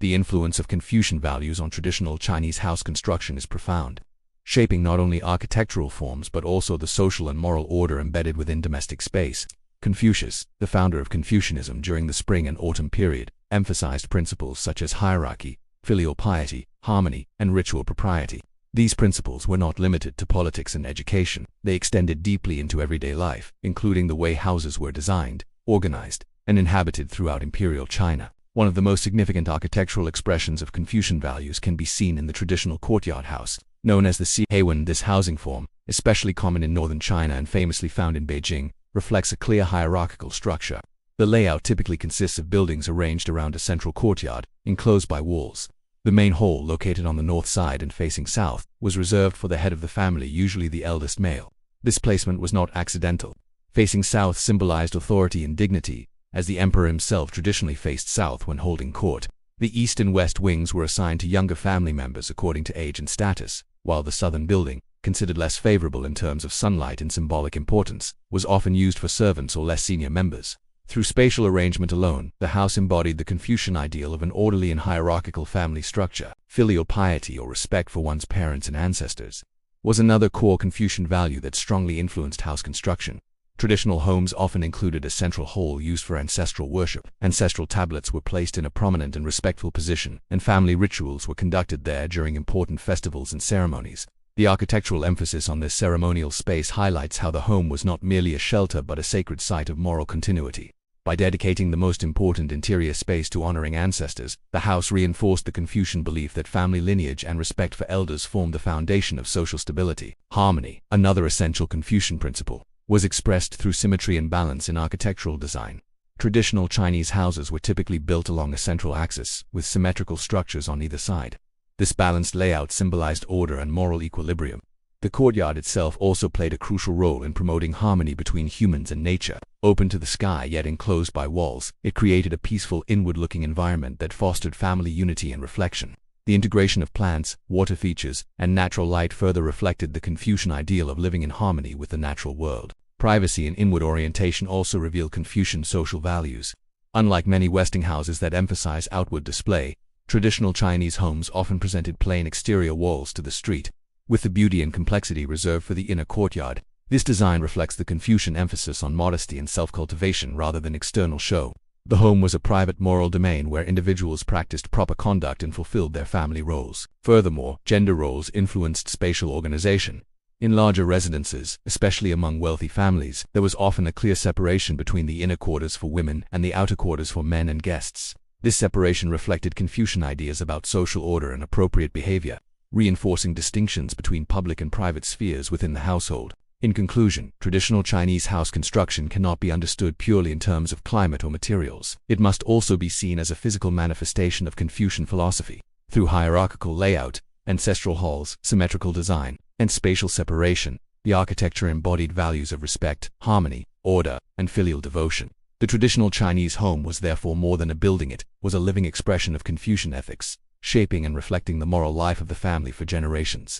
The influence of Confucian values on traditional Chinese house construction is profound, shaping not only architectural forms but also the social and moral order embedded within domestic space. Confucius, the founder of Confucianism during the spring and autumn period, emphasized principles such as hierarchy, filial piety, harmony, and ritual propriety. These principles were not limited to politics and education. They extended deeply into everyday life, including the way houses were designed, organized, and inhabited throughout imperial China. One of the most significant architectural expressions of Confucian values can be seen in the traditional courtyard house, known as the Si-Heiwan. This housing form, especially common in northern China and famously found in Beijing, reflects a clear hierarchical structure. The layout typically consists of buildings arranged around a central courtyard, enclosed by walls. The main hall, located on the north side and facing south, was reserved for the head of the family, usually the eldest male. This placement was not accidental. Facing south symbolized authority and dignity, as the emperor himself traditionally faced south when holding court. The east and west wings were assigned to younger family members according to age and status, while the southern building, considered less favorable in terms of sunlight and symbolic importance, was often used for servants or less senior members. Through spatial arrangement alone, the house embodied the Confucian ideal of an orderly and hierarchical family structure. Filial piety, or respect for one's parents and ancestors, was another core Confucian value that strongly influenced house construction. Traditional homes often included a central hall used for ancestral worship. Ancestral tablets were placed in a prominent and respectful position, and family rituals were conducted there during important festivals and ceremonies. The architectural emphasis on this ceremonial space highlights how the home was not merely a shelter but a sacred site of moral continuity. By dedicating the most important interior space to honoring ancestors, the house reinforced the Confucian belief that family lineage and respect for elders formed the foundation of social stability. Harmony, another essential Confucian principle, was expressed through symmetry and balance in architectural design. Traditional Chinese houses were typically built along a central axis, with symmetrical structures on either side. This balanced layout symbolized order and moral equilibrium. The courtyard itself also played a crucial role in promoting harmony between humans and nature. Open to the sky yet enclosed by walls, it created a peaceful, inward-looking environment that fostered family unity and reflection. The integration of plants, water features, and natural light further reflected the Confucian ideal of living in harmony with the natural world. Privacy and inward orientation also reveal Confucian social values. Unlike many Western houses that emphasize outward display, traditional Chinese homes often presented plain exterior walls to the street, with the beauty and complexity reserved for the inner courtyard. This design reflects the Confucian emphasis on modesty and self-cultivation rather than external show. The home was a private moral domain where individuals practiced proper conduct and fulfilled their family roles. Furthermore, gender roles influenced spatial organization. In larger residences, especially among wealthy families, there was often a clear separation between the inner quarters for women and the outer quarters for men and guests. This separation reflected Confucian ideas about social order and appropriate behavior, reinforcing distinctions between public and private spheres within the household. In conclusion, traditional Chinese house construction cannot be understood purely in terms of climate or materials. It must also be seen as a physical manifestation of Confucian philosophy. Through hierarchical layout, ancestral halls, symmetrical design, and spatial separation, the architecture embodied values of respect, harmony, order, and filial devotion. The traditional Chinese home was therefore more than a building. It was a living expression of Confucian ethics, shaping and reflecting the moral life of the family for generations.